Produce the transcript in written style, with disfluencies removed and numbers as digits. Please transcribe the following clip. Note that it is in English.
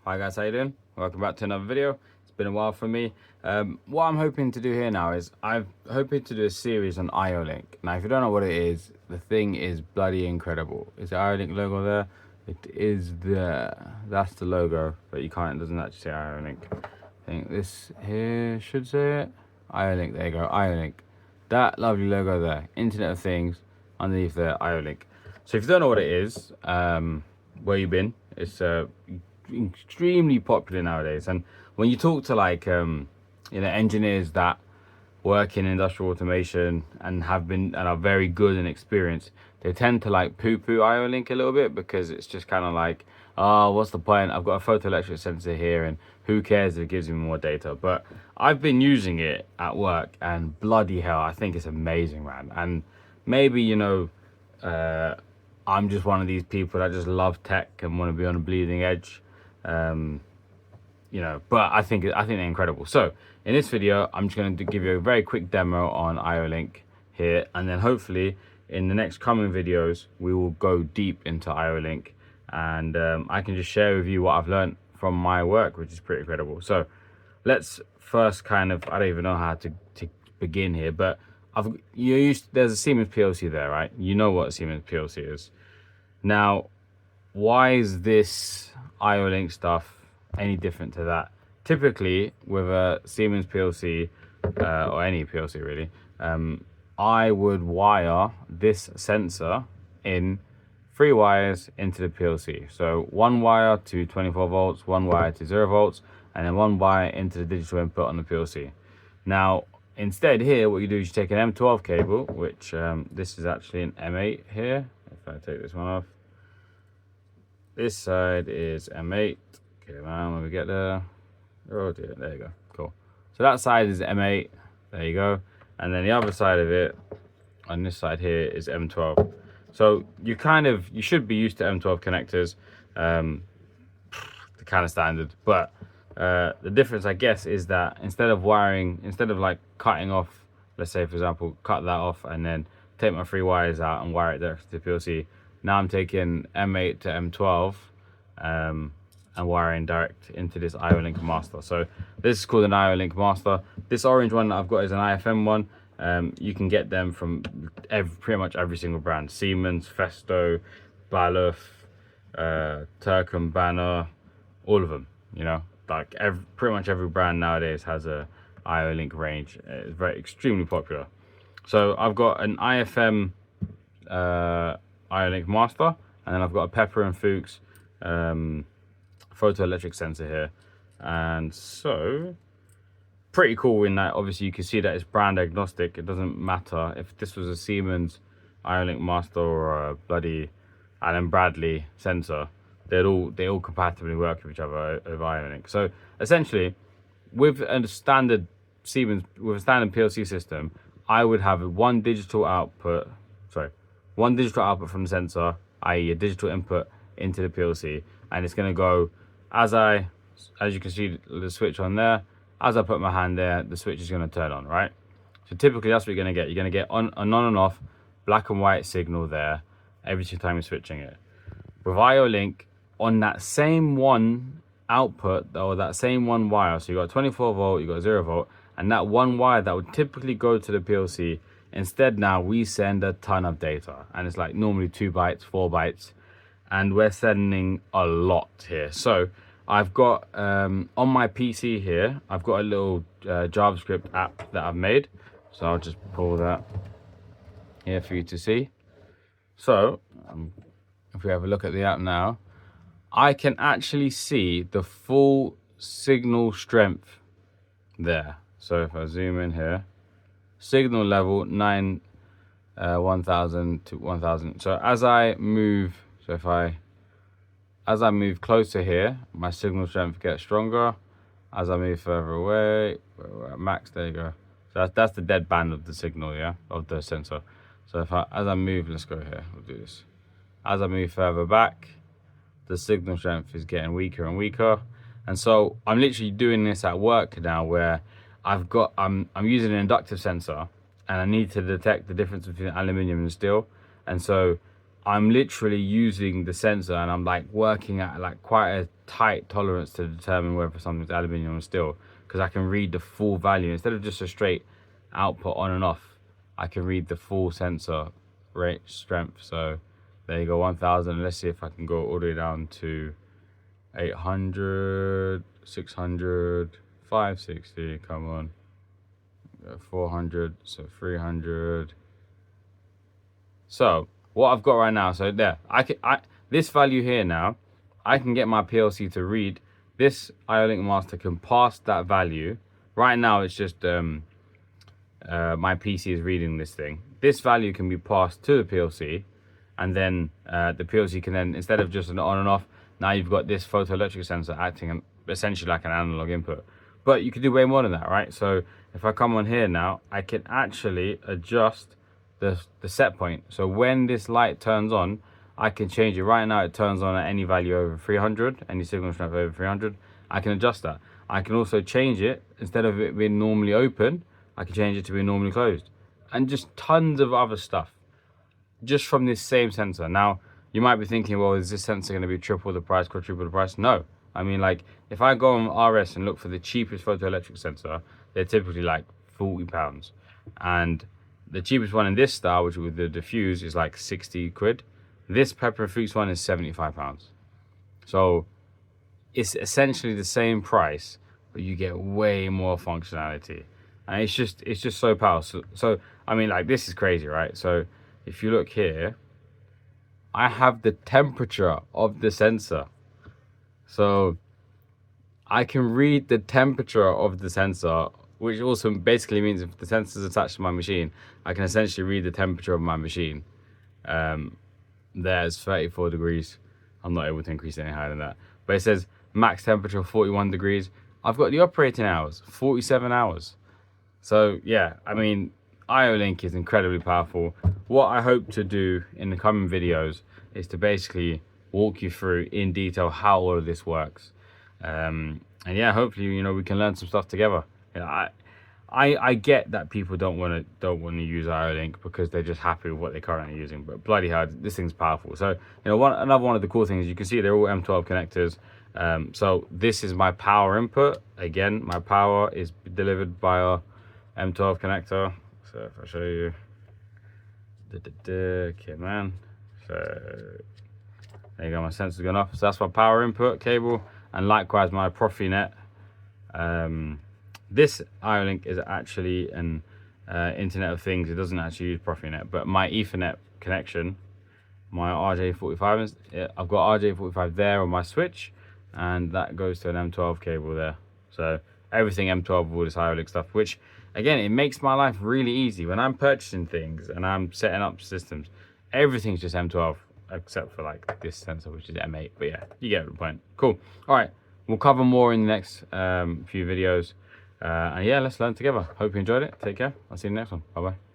Hi guys, how you doing? Welcome back to another video. It's been a while for me. What I'm hoping to do here now is I'm hoping to do a series on IO-Link. Now, if you don't know what it is, the thing is bloody incredible. Is the IO-Link logo there? It is there. That's the logo, but it doesn't actually say IO-Link. I think this here should say it. IO-Link, there you go, IO-Link. That lovely logo there, Internet of Things, underneath there, IO-Link. So if you don't know what it is, where you been? It's extremely popular nowadays, and when you talk to engineers that work in industrial automation and are very good and experienced, they tend to like poo-poo IO-Link a little bit because it's just kind of like, oh, what's the point? I've got a photoelectric sensor here and who cares if it gives me more data? But I've been using it at work and bloody hell, I think it's amazing, man. And maybe I'm just one of these people that just love tech and want to be on the bleeding edge. But I think they're incredible. So in this video, I'm just going to give you a very quick demo on IO-Link here, and then hopefully in the next coming videos we will go deep into IO-Link, and I can just share with you what I've learned from my work, which is pretty incredible. So let's first I don't even know how to begin here, but there's a Siemens PLC there, right? You know what a Siemens PLC is. Now, why is this IO-Link stuff any different to that? Typically, with a Siemens PLC, or any PLC really, I would wire this sensor in 3 wires into the PLC. So 1 wire to 24 volts, 1 wire to 0 volts, and then 1 wire into the digital input on the PLC. Now, instead here, what you do is you take an M12 cable, which this is actually an M8 here. If I take this one off, this side is M8. Okay, man, when we get there, oh dear, there you go, cool. So that side is M8, there you go, and then the other side of it, on this side here, is M12. So you should be used to M12 connectors, the kind of standard, but the difference, I guess, is that instead of like cutting off, let's say for example, cut that off and then take my 3 wires out and wire it directly to the PLC, now I'm taking M8 to M12 and wiring direct into this IO-Link master. So this is called an IO-Link master. This orange one that I've got is an IFM one. You can get them from pretty much every single brand: Siemens, Festo, Baluf, Turkum, Banner, all of them. Like pretty much every brand nowadays has a IO-Link range. It's extremely popular. So I've got an IFM IO-Link master, and then I've got a Pepper and Fuchs photoelectric sensor here. And so pretty cool in that obviously you can see that it's brand agnostic. It doesn't matter if this was a Siemens IO-Link master or a bloody Allen Bradley sensor, they all compatibly work with each other over IO-Link. So essentially, with a standard PLC system, I would have one digital output from the sensor, i.e. a digital input into the PLC, and it's going to go as you can see the switch on there. As I put my hand there, the switch is going to turn on, right? So typically that's what you're going to get. You're going to get an on and off black and white signal there every single time you're switching it. With IO-Link, on that same one output, or that same one wire, so you got 24 volt, you got 0 volt, and that one wire that would typically go to the PLC, instead now we send a ton of data, and it's like normally 2 bytes, 4 bytes, and we're sending a lot here. So I've got on my PC here, I've got a little JavaScript app that I've made. So I'll just pull that here for you to see. So if we have a look at the app now, I can actually see the full signal strength there. So if I zoom in here, signal level 1000 to 1000. So as I move closer here, my signal strength gets stronger. As I move further away, we're at max, there you go. So that's the dead band of the signal, yeah, of the sensor. So as I move, let's go here, we'll do this. As I move further back, the signal strength is getting weaker and weaker. And so I'm literally doing this at work now, where I'm using an inductive sensor, and I need to detect the difference between aluminium and steel. And so I'm literally using the sensor, and I'm like working at like quite a tight tolerance to determine whether something's aluminium or steel, because I can read the full value instead of just a straight output on and off. I can read the full sensor rate strength. So there you go, 1000. Let's see if I can go all the way down to 800, 600, 560. Come on, 400, so 300. So what I've got right now, so there, this value here now, I can get my PLC to read. This IO-Link master can pass that value. Right now it's just my PC is reading this thing. This value can be passed to the PLC, and then the PLC can then, instead of just an on and off, now you've got this photoelectric sensor acting essentially like an analog input. But you can do way more than that, right? So if I come on here now, I can actually adjust the set point. So when this light turns on, I can change it. Right now it turns on at any value over 300, any signal strength over 300. I can adjust that. I can also change it, instead of it being normally open, I can change it to be normally closed, and just tons of other stuff just from this same sensor. Now you might be thinking, well, is this sensor going to be triple the price, quadruple the price? No. I mean, like, if I go on RS and look for the cheapest photoelectric sensor, they're typically like £40, and the cheapest one in this style, which with the diffuse, is like 60 quid. This Pepper and Fuchs one is £75. So it's essentially the same price, but you get way more functionality, and it's just so powerful. So I mean, like, this is crazy, right? So if you look here, I have the temperature of the sensor. So I can read the temperature of the sensor, which also basically means if the sensor is attached to my machine, I can essentially read the temperature of my machine. There's 34 degrees. I'm not able to increase it any higher than that. But it says max temperature 41 degrees. I've got the operating hours, 47 hours. So yeah, I mean, IO-Link is incredibly powerful. What I hope to do in the coming videos is to basically walk you through in detail how all of this works. And yeah, hopefully, you know, we can learn some stuff together. You know, I get that people don't want to use IO-Link because they're just happy with what they're currently using, but bloody hell, this thing's powerful. So, you know, another one of the cool things, you can see they're all M12 connectors. So this is my power input. Again, my power is delivered by a M12 connector. So if I show you, okay, man. So there you go, my sensor's gone off. So that's my power input cable, and likewise my Profinet. This IO-Link is actually an Internet of Things. It doesn't actually use Profinet, but my Ethernet connection, my RJ45, I've got RJ45 there on my switch, and that goes to an M12 cable there. So everything M12 with all this IO-Link stuff, which again, it makes my life really easy when I'm purchasing things and I'm setting up systems. Everything's just M12 except for like this sensor, which is M8. But yeah, you get the point. Cool. All right, we'll cover more in the next few videos. And yeah, let's learn together. Hope you enjoyed it. Take care. I'll see you in the next one. Bye bye.